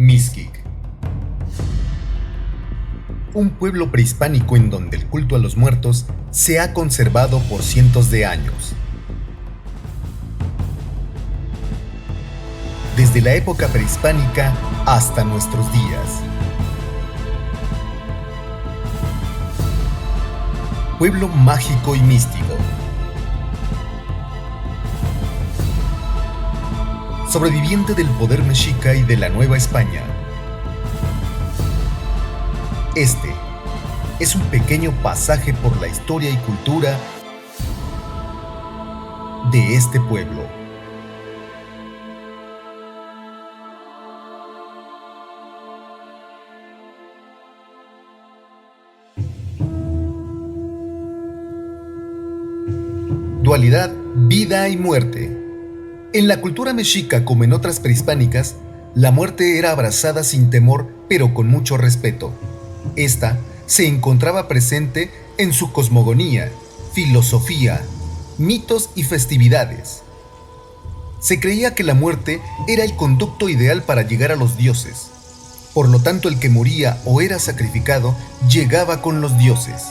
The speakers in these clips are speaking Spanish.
Mixquic. Un pueblo prehispánico en donde el culto a los muertos se ha conservado por cientos de años. Desde la época prehispánica hasta nuestros días. Pueblo mágico y místico. Sobreviviente del poder mexica y de la Nueva España. Este es un pequeño pasaje por la historia y cultura de este pueblo. Dualidad, vida y muerte. En la cultura mexica, como en otras prehispánicas, la muerte era abrazada sin temor, pero con mucho respeto. Esta se encontraba presente en su cosmogonía, filosofía, mitos y festividades. Se creía que la muerte era el conducto ideal para llegar a los dioses. Por lo tanto, el que moría o era sacrificado llegaba con los dioses,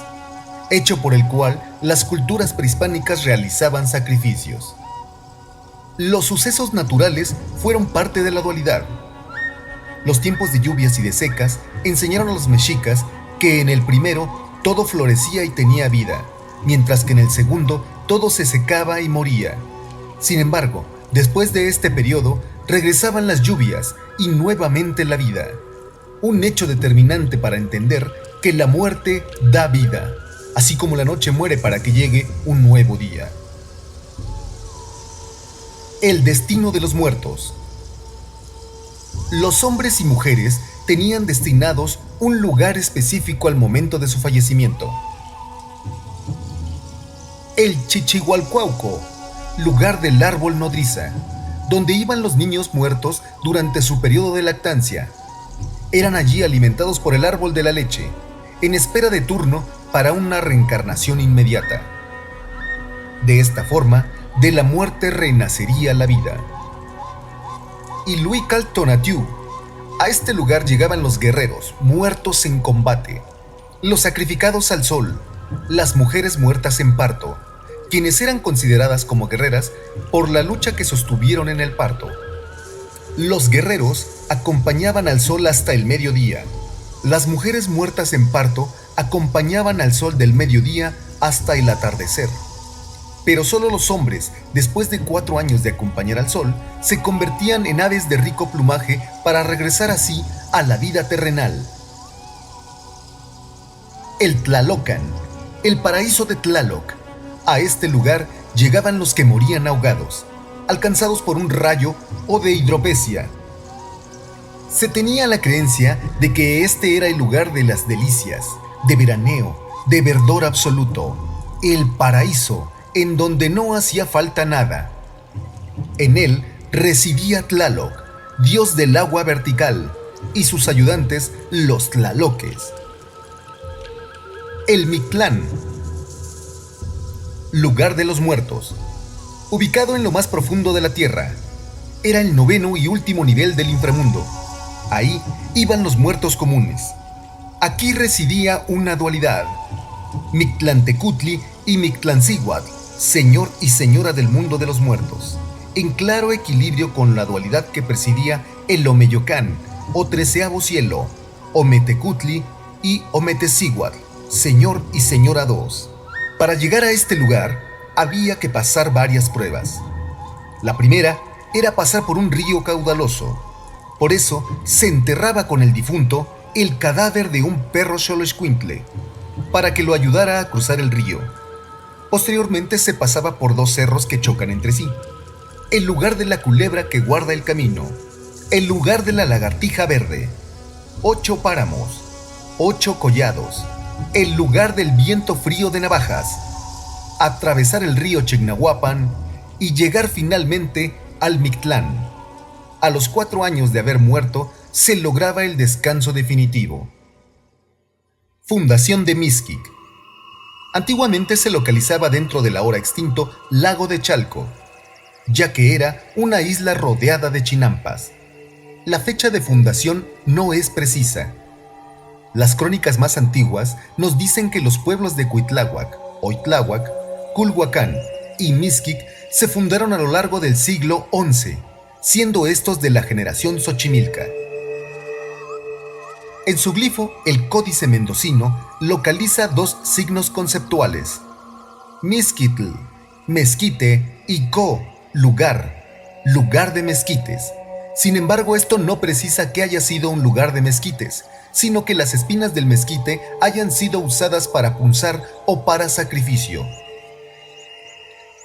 hecho por el cual las culturas prehispánicas realizaban sacrificios. Los sucesos naturales fueron parte de la dualidad. Los tiempos de lluvias y de secas enseñaron a los mexicas que en el primero todo florecía y tenía vida, mientras que en el segundo todo se secaba y moría. Sin embargo, después de este periodo regresaban las lluvias y nuevamente la vida. Un hecho determinante para entender que la muerte da vida, así como la noche muere para que llegue un nuevo día. El destino de los muertos. Los hombres y mujeres tenían destinados un lugar específico al momento de su fallecimiento. El Chichihualcuauco, lugar del árbol nodriza, donde iban los niños muertos durante su periodo de lactancia. Eran allí alimentados por el árbol de la leche, en espera de turno para una reencarnación inmediata. De esta forma, de la muerte renacería la vida. Iluical-Tonatiuh. A este lugar llegaban los guerreros, muertos en combate, los sacrificados al sol, las mujeres muertas en parto, quienes eran consideradas como guerreras por la lucha que sostuvieron en el parto. Los guerreros acompañaban al sol hasta el mediodía. Las mujeres muertas en parto acompañaban al sol del mediodía hasta el atardecer. Pero solo los hombres, después de 4 años de acompañar al sol, se convertían en aves de rico plumaje para regresar así a la vida terrenal. El Tlalocan, el paraíso de Tlaloc. A este lugar llegaban los que morían ahogados, alcanzados por un rayo o de hidropesia. Se tenía la creencia de que este era el lugar de las delicias, de veraneo, de verdor absoluto, el paraíso, en donde no hacía falta nada. En él residía Tlaloc, dios del agua vertical, y sus ayudantes, los tlaloques. El Mictlán, lugar de los muertos, ubicado en lo más profundo de la tierra, era el 9º y último nivel del inframundo. Ahí iban los muertos comunes. Aquí residía una dualidad, Mictlantecutli y Mictlancíhuatl, señor y señora del mundo de los muertos, en claro equilibrio con la dualidad que presidía el Omeyocán, o 13º cielo, Ometecutli y Ometecíhuatl, señor y señora dos. Para llegar a este lugar, había que pasar varias pruebas. La primera era pasar por un río caudaloso. Por eso se enterraba con el difunto el cadáver de un perro xoloitzcuintle, para que lo ayudara a cruzar el río. Posteriormente se pasaba por 2 cerros que chocan entre sí, el lugar de la culebra que guarda el camino, el lugar de la lagartija verde, 8 páramos, 8 collados, el lugar del viento frío de navajas, atravesar el río Chignahuapan y llegar finalmente al Mictlán. A los 4 años de haber muerto, se lograba el descanso definitivo. Fundación de Mixquic. Antiguamente se localizaba dentro del ahora extinto lago de Chalco, ya que era una isla rodeada de chinampas. La fecha de fundación no es precisa. Las crónicas más antiguas nos dicen que los pueblos de Cuitláhuac, Oitláhuac, Culhuacán y Mixquic se fundaron a lo largo del siglo XI, siendo estos de la generación Xochimilca. En su glifo, el Códice Mendocino localiza dos signos conceptuales: Mixquitl, mezquite, y Co, lugar, lugar de mezquites. Sin embargo, esto no precisa que haya sido un lugar de mezquites, sino que las espinas del mezquite hayan sido usadas para punzar o para sacrificio.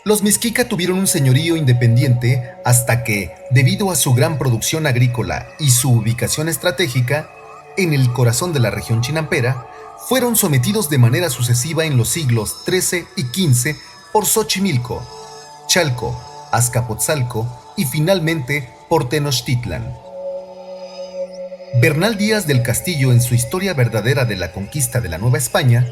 Los Mixquica tuvieron un señorío independiente hasta que, debido a su gran producción agrícola y su ubicación estratégica, en el corazón de la región chinampera, fueron sometidos de manera sucesiva en los siglos XIII y XV por Xochimilco, Chalco, Azcapotzalco y finalmente por Tenochtitlan. Bernal Díaz del Castillo, en su Historia verdadera de la conquista de la Nueva España,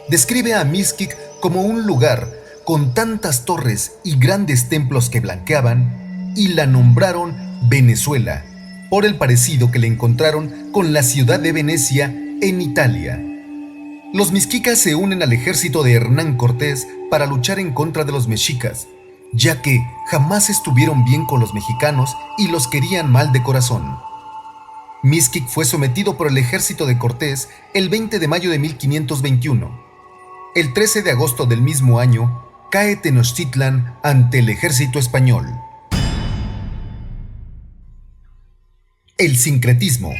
describe a Mixquic como un lugar con tantas torres y grandes templos que blanqueaban, y la nombraron Venezuela, por el parecido que le encontraron con la ciudad de Venecia en Italia. Los mixquicas se unen al ejército de Hernán Cortés para luchar en contra de los mexicas, ya que jamás estuvieron bien con los mexicanos y los querían mal de corazón. Mixquic fue sometido por el ejército de Cortés el 20 de mayo de 1521. El 13 de agosto del mismo año, cae Tenochtitlan ante el ejército español. El sincretismo.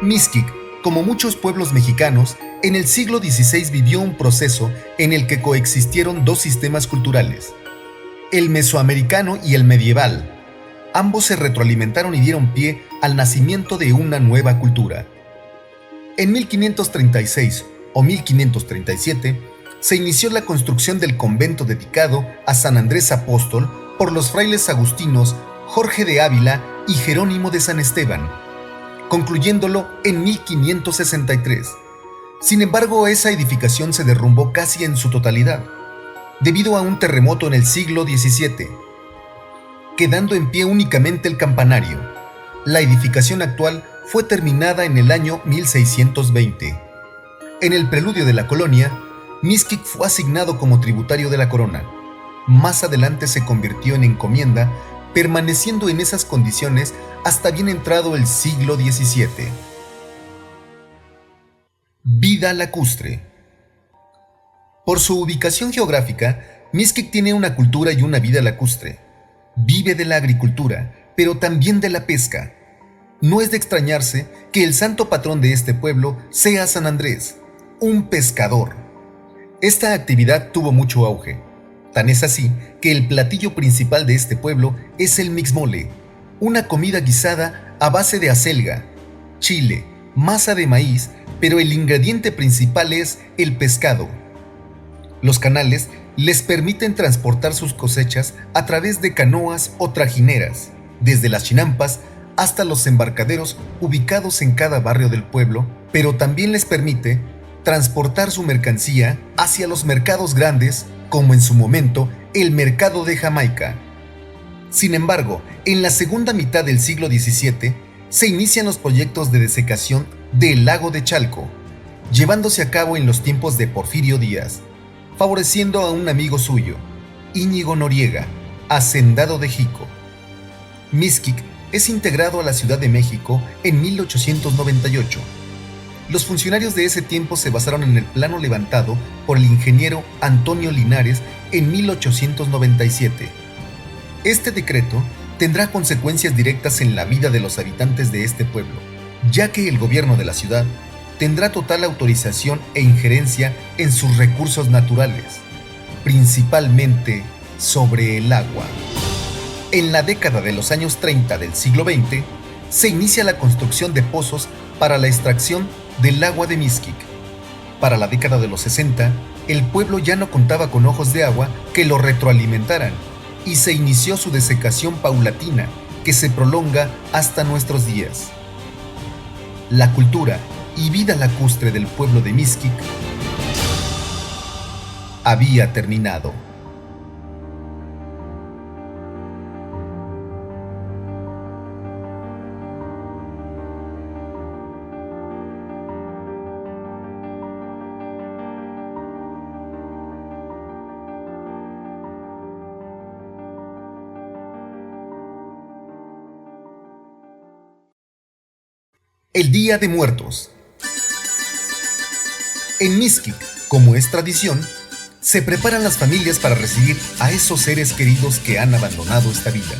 Mixquic, como muchos pueblos mexicanos, en el siglo XVI vivió un proceso en el que coexistieron dos sistemas culturales, el mesoamericano y el medieval. Ambos se retroalimentaron y dieron pie al nacimiento de una nueva cultura. En 1536 o 1537 se inició la construcción del convento dedicado a San Andrés Apóstol por los frailes agustinos Jorge de Ávila y Jerónimo de San Esteban, concluyéndolo en 1563. Sin embargo, esa edificación se derrumbó casi en su totalidad, debido a un terremoto en el siglo XVII, quedando en pie únicamente el campanario. La edificación actual fue terminada en el año 1620. En el preludio de la colonia, Mixquic fue asignado como tributario de la corona. Más adelante se convirtió en encomienda, permaneciendo en esas condiciones hasta bien entrado el siglo XVII. Vida lacustre. Por su ubicación geográfica, Mixquic tiene una cultura y una vida lacustre. Vive de la agricultura, pero también de la pesca. No es de extrañarse que el santo patrón de este pueblo sea San Andrés, un pescador. Esta actividad tuvo mucho auge. Tan es así que el platillo principal de este pueblo es el mixmole, una comida guisada a base de acelga, chile, masa de maíz, pero el ingrediente principal es el pescado. Los canales les permiten transportar sus cosechas a través de canoas o trajineras, desde las chinampas hasta los embarcaderos ubicados en cada barrio del pueblo, pero también les permite transportar su mercancía hacia los mercados grandes, como en su momento el mercado de Jamaica. Sin embargo, en la segunda mitad del siglo XVII se inician los proyectos de desecación del lago de Chalco, llevándose a cabo en los tiempos de Porfirio Díaz, favoreciendo a un amigo suyo, Íñigo Noriega, hacendado de Jico. Mixquic es integrado a la Ciudad de México en 1898. Los funcionarios de ese tiempo se basaron en el plano levantado por el ingeniero Antonio Linares en 1897. Este decreto tendrá consecuencias directas en la vida de los habitantes de este pueblo, ya que el gobierno de la ciudad tendrá total autorización e injerencia en sus recursos naturales, principalmente sobre el agua. En la década de los años 30 del siglo XX, se inicia la construcción de pozos para la extracción del agua de Mixquic. Para la década de los 60, el pueblo ya no contaba con ojos de agua que lo retroalimentaran, y se inició su desecación paulatina, que se prolonga hasta nuestros días. La cultura y vida lacustre del pueblo de Mixquic había terminado. El Día de Muertos. En Mixquic, como es tradición, se preparan las familias para recibir a esos seres queridos que han abandonado esta vida.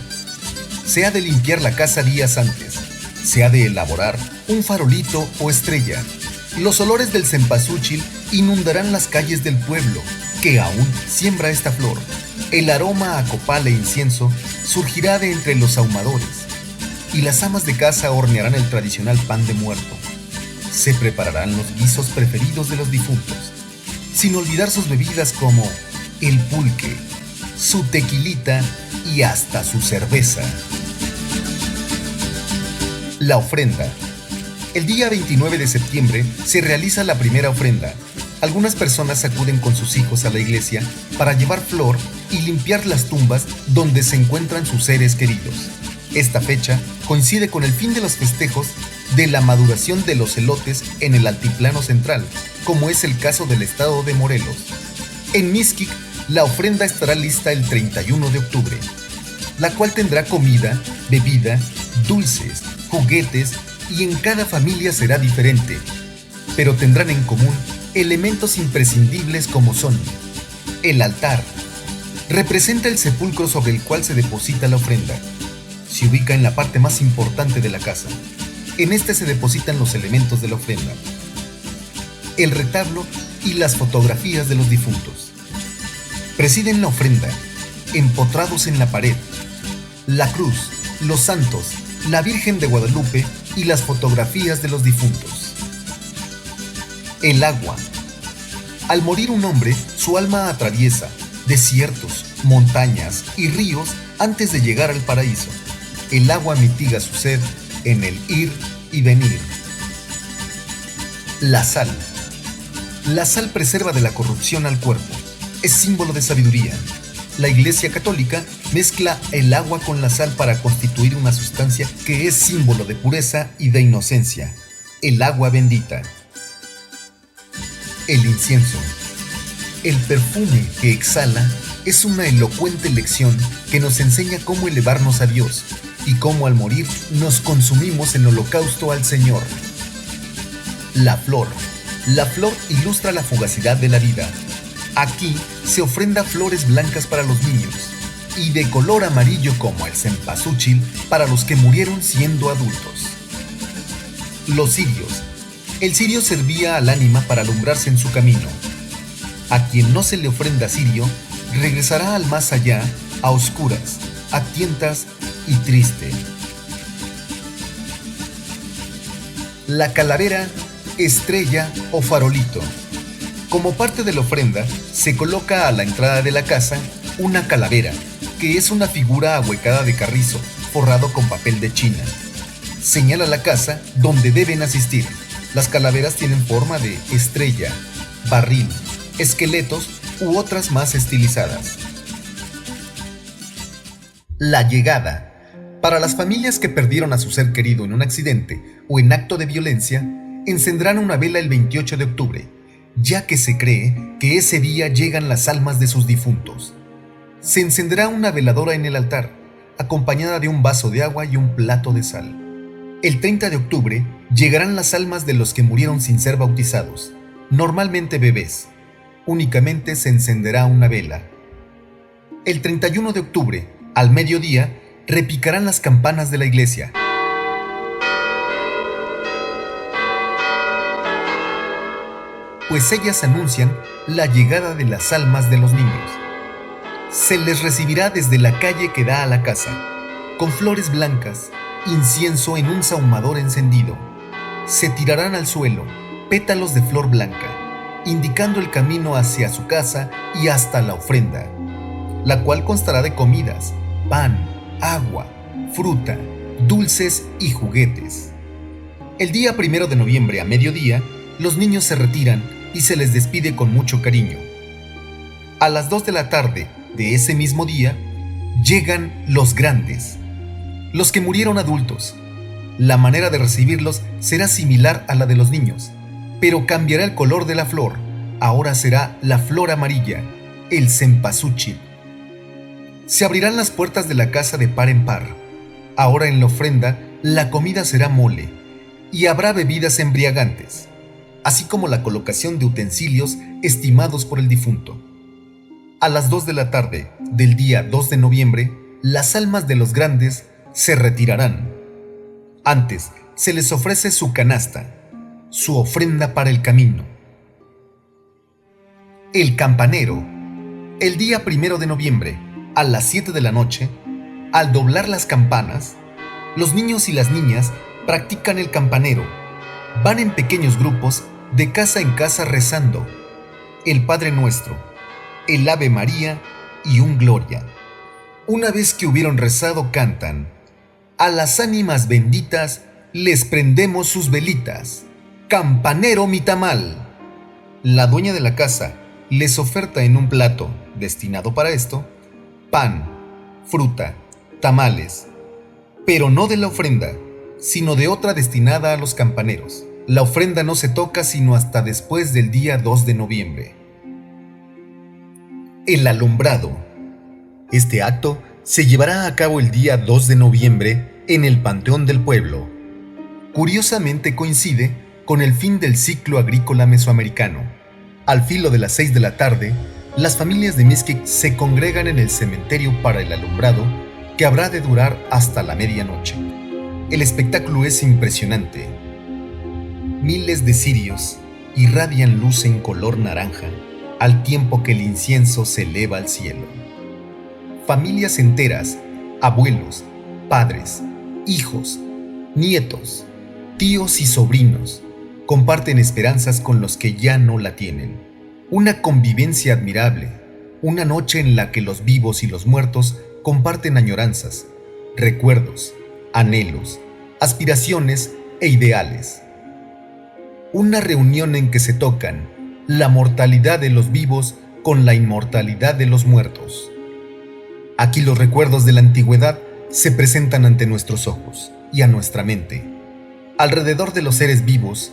Se ha de limpiar la casa días antes, se ha de elaborar un farolito o estrella. Los olores del cempasúchil inundarán las calles del pueblo, que aún siembra esta flor. El aroma a copal e incienso surgirá de entre los ahumadores, y las amas de casa hornearán el tradicional pan de muerto. Se prepararán los guisos preferidos de los difuntos, sin olvidar sus bebidas como el pulque, su tequilita y hasta su cerveza. La ofrenda. El día 29 de septiembre se realiza la primera ofrenda. Algunas personas acuden con sus hijos a la iglesia para llevar flor y limpiar las tumbas donde se encuentran sus seres queridos. Esta fecha coincide con el fin de los festejos de la maduración de los elotes en el altiplano central, como es el caso del estado de Morelos. En Mixquic, la ofrenda estará lista el 31 de octubre, la cual tendrá comida, bebida, dulces, juguetes y en cada familia será diferente, pero tendrán en común elementos imprescindibles como son el altar. Representa el sepulcro sobre el cual se deposita la ofrenda. Se ubica en la parte más importante de la casa. En este se depositan los elementos de la ofrenda, el retablo y las fotografías de los difuntos. Presiden la ofrenda, empotrados en la pared, la cruz, los santos, la Virgen de Guadalupe y las fotografías de los difuntos. El agua. Al morir un hombre, su alma atraviesa desiertos, montañas y ríos antes de llegar al paraíso. El agua mitiga su sed en el ir y venir. La sal. La sal preserva de la corrupción al cuerpo. Es símbolo de sabiduría. La Iglesia Católica mezcla el agua con la sal para constituir una sustancia que es símbolo de pureza y de inocencia. El agua bendita. El incienso. El perfume que exhala es una elocuente lección que nos enseña cómo elevarnos a Dios y cómo al morir nos consumimos en holocausto al Señor. La flor. La flor ilustra la fugacidad de la vida. Aquí se ofrenda flores blancas para los niños y de color amarillo como el cempasúchil para los que murieron siendo adultos. Los cirios. El cirio servía al ánima para alumbrarse en su camino. A quien no se le ofrenda cirio, regresará al más allá a oscuras, a tientas y triste. La calavera, estrella o farolito. Como parte de la ofrenda, se coloca a la entrada de la casa una calavera, que es una figura ahuecada de carrizo, forrado con papel de China. Señala la casa donde deben asistir. Las calaveras tienen forma de estrella, barril, esqueletos u otras más estilizadas. La llegada. Para las familias que perdieron a su ser querido en un accidente o en acto de violencia, encenderán una vela el 28 de octubre, ya que se cree que ese día llegan las almas de sus difuntos. Se encenderá una veladora en el altar, acompañada de un vaso de agua y un plato de sal. El 30 de octubre llegarán las almas de los que murieron sin ser bautizados, normalmente bebés. Únicamente se encenderá una vela. El 31 de octubre, al mediodía, repicarán las campanas de la iglesia. Pues ellas anuncian la llegada de las almas de los niños. Se les recibirá desde la calle que da a la casa, con flores blancas, incienso en un sahumador encendido. Se tirarán al suelo pétalos de flor blanca, indicando el camino hacia su casa y hasta la ofrenda, la cual constará de comidas, pan, agua, fruta, dulces y juguetes. El día 1 de noviembre a mediodía, los niños se retiran y se les despide con mucho cariño. A las 2 de la tarde de ese mismo día, llegan los grandes, los que murieron adultos. La manera de recibirlos será similar a la de los niños, pero cambiará el color de la flor. Ahora será la flor amarilla, el cempasúchil. Se abrirán las puertas de la casa de par en par. Ahora en la ofrenda, la comida será mole, y habrá bebidas embriagantes, así como la colocación de utensilios estimados por el difunto. A las 2 de la tarde del día 2 de noviembre, las almas de los grandes se retirarán. Antes se les ofrece su canasta, su ofrenda para el camino. El campanero. El día 1 de noviembre, a las 7 de la noche, al doblar las campanas, los niños y las niñas practican el campanero. Van en pequeños grupos de casa en casa rezando el Padre Nuestro, el Ave María y un Gloria. Una vez que hubieron rezado, cantan: a las ánimas benditas les prendemos sus velitas. Campanero mi tamal. La dueña de la casa les oferta en un plato destinado para esto pan, fruta, tamales, pero no de la ofrenda, sino de otra destinada a los campaneros. La ofrenda no se toca sino hasta después del día 2 de noviembre. El alumbrado. Este acto se llevará a cabo el día 2 de noviembre en el Panteón del Pueblo. Curiosamente coincide con el fin del ciclo agrícola mesoamericano. Al filo de las 6 de la tarde, las familias de Mixquic se congregan en el cementerio para el alumbrado, que habrá de durar hasta la medianoche. El espectáculo es impresionante. Miles de cirios irradian luz en color naranja, al tiempo que el incienso se eleva al cielo. Familias enteras, abuelos, padres, hijos, nietos, tíos y sobrinos, comparten esperanzas con los que ya no la tienen. Una convivencia admirable, una noche en la que los vivos y los muertos comparten añoranzas, recuerdos, anhelos, aspiraciones e ideales. Una reunión en que se tocan la mortalidad de los vivos con la inmortalidad de los muertos. Aquí los recuerdos de la antigüedad se presentan ante nuestros ojos y a nuestra mente. Alrededor de los seres vivos,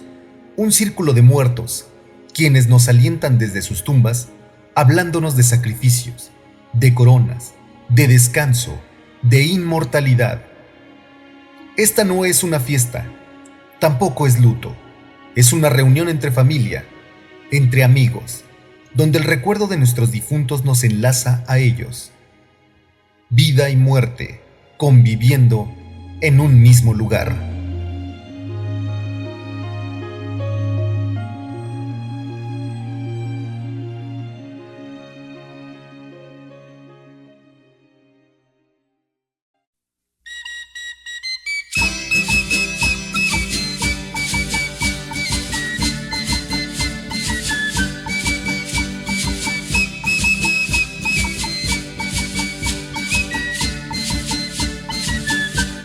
un círculo de muertos, quienes nos alientan desde sus tumbas, hablándonos de sacrificios, de coronas, de descanso, de inmortalidad. Esta no es una fiesta, tampoco es luto, es una reunión entre familia, entre amigos, donde el recuerdo de nuestros difuntos nos enlaza a ellos. Vida y muerte, conviviendo en un mismo lugar.